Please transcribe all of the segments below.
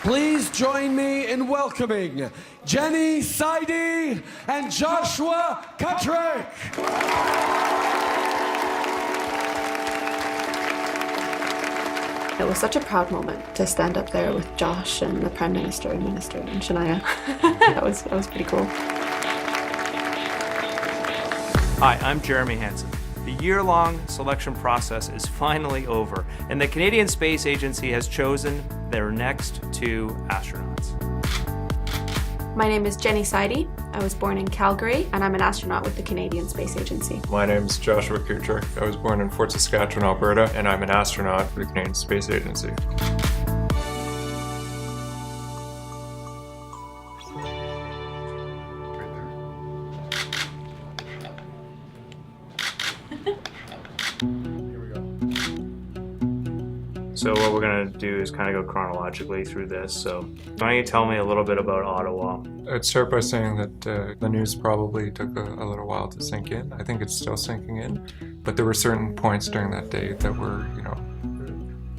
Please join me in welcoming Jenni, Sidey, and Joshua Kutryk. It was such a proud moment to stand up there with Josh and the Prime Minister and Minister and Shania. that was pretty cool. Hi, I'm Jeremy Hansen. The year-long selection process is finally over, and the Canadian Space Agency has chosen their next 2 astronauts. My name is Jenni Sidey. I was born in Calgary, and I'm an astronaut with the Canadian Space Agency. My name is Joshua Kutryk. I was born in Fort Saskatchewan, Alberta, and I'm an astronaut for the Canadian Space Agency. So what we're going to do is kind of go chronologically through this. So why don't you tell me a little bit about Ottawa? I'd start by saying that the news probably took a little while to sink in. I think it's still sinking in, but there were certain points during that day that were,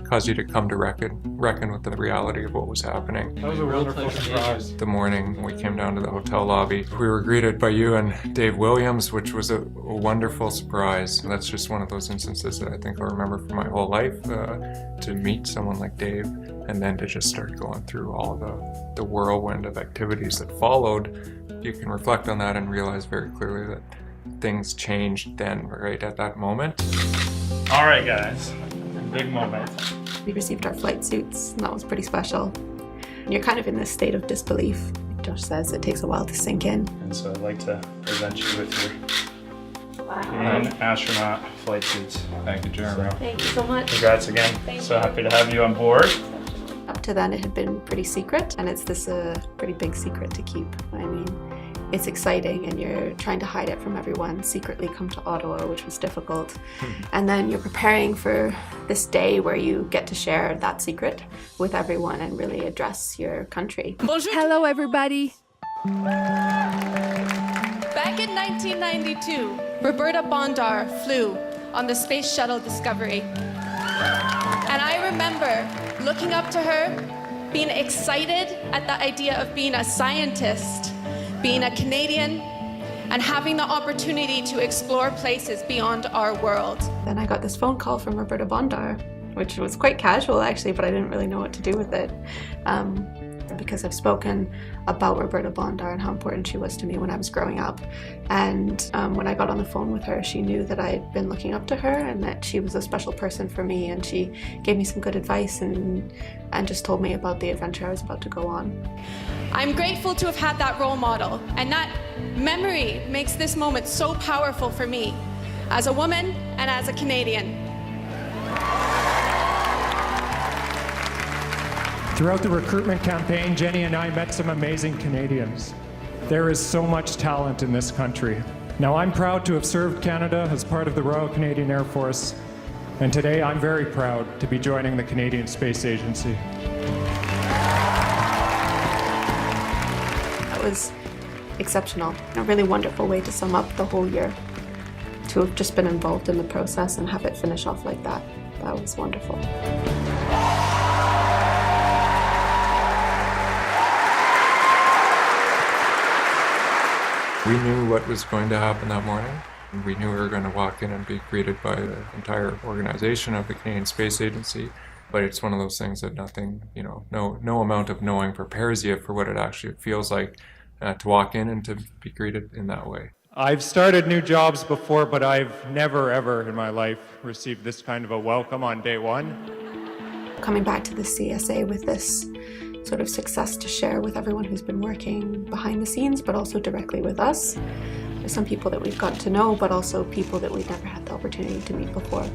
caused you to come to reckon with the reality of what was happening. That was a wonderful surprise. The morning we came down to the hotel lobby, we were greeted by you and Dave Williams, which was a wonderful surprise. That's just one of those instances that I think I'll remember for my whole life, to meet someone like Dave and then to just start going through all the whirlwind of activities that followed. You can reflect on that and realize very clearly that things changed then, right at that moment. All right, guys, big moment. We received our flight suits, and that was pretty special. And you're kind of in this state of disbelief. Like Josh says, it takes a while to sink in. And so I'd like to present you with your Canadian astronaut flight suits. Thank you, Jeremy. Thank you so much. Congrats again. Happy to have you on board. Up to then, it had been pretty secret, and it's this pretty big secret to keep. I mean, it's exciting, and you're trying to hide it from everyone, secretly come to Ottawa, which was difficult. And then you're preparing for this day where you get to share that secret with everyone and really address your country. Hello, everybody. Back in 1992, Roberta Bondar flew on the Space Shuttle Discovery. And I remember looking up to her, being excited at the idea of being a scientist, being a Canadian, and having the opportunity to explore places beyond our world. Then I got this phone call from Roberta Bondar, which was quite casual actually, but I didn't really know what to do with it. Because I've spoken about Roberta Bondar and how important she was to me when I was growing up. And when I got on the phone with her, she knew that I had been looking up to her and that she was a special person for me, and she gave me some good advice and just told me about the adventure I was about to go on. I'm grateful to have had that role model, and that memory makes this moment so powerful for me as a woman and as a Canadian. Throughout the recruitment campaign, Jenni and I met some amazing Canadians. There is so much talent in this country. Now, I'm proud to have served Canada as part of the Royal Canadian Air Force, and today I'm very proud to be joining the Canadian Space Agency. That was exceptional. A really wonderful way to sum up the whole year. To have just been involved in the process and have it finish off like that. That was wonderful. We knew what was going to happen that morning. We knew we were going to walk in and be greeted by the entire organization of the Canadian Space Agency, but it's one of those things that nothing, no amount of knowing prepares you for what it actually feels like to walk in and to be greeted in that way. I've started new jobs before, but I've never, ever in my life received this kind of a welcome on day one. Coming back to the CSA with this sort of success to share with everyone who's been working behind the scenes, but also directly with us. There's some people that we've gotten to know, but also people that we've never had the opportunity to meet before.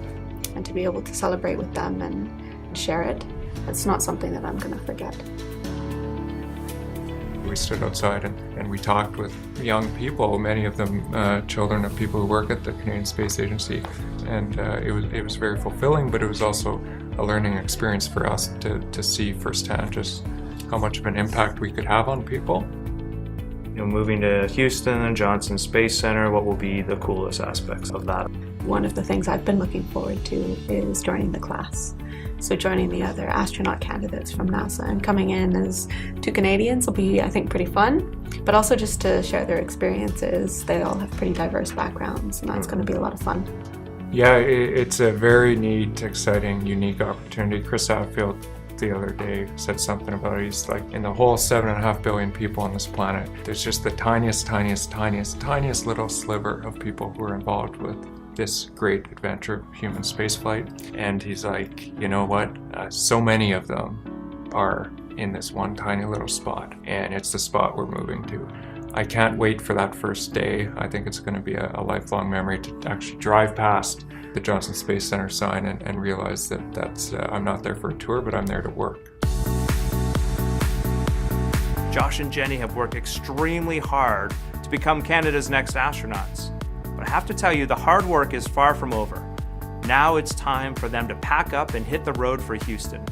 And to be able to celebrate with them and share it, it's not something that I'm going to forget. We stood outside and we talked with young people, many of them children of people who work at the Canadian Space Agency. And it was very fulfilling, but it was also a learning experience for us to see firsthand just how much of an impact we could have on people. Moving to Houston and Johnson Space Center, what will be the coolest aspects of that? one of the things I've been looking forward to is joining the class. So joining the other astronaut candidates from NASA and coming in as 2 Canadians will be, I think, pretty fun. But also just to share their experiences. They all have pretty diverse backgrounds, and that's going to be a lot of fun. Yeah, it's a very neat, exciting, unique opportunity. Chris Hadfield the other day said something about it. He's like, in the whole 7.5 billion people on this planet, there's just the tiniest little sliver of people who are involved with this great adventure of human spaceflight. And he's like, you know what? So many of them are in this one tiny little spot, and it's the spot we're moving to. I can't wait for that first day. I think it's going to be a lifelong memory to actually drive past the Johnson Space Center sign and realize that I'm not there for a tour, but I'm there to work. Josh and Jenni have worked extremely hard to become Canada's next astronauts. But I have to tell you, the hard work is far from over. Now it's time for them to pack up and hit the road for Houston.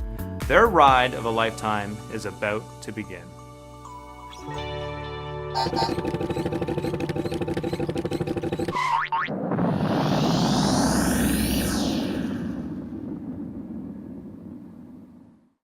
Their ride of a lifetime is about to begin.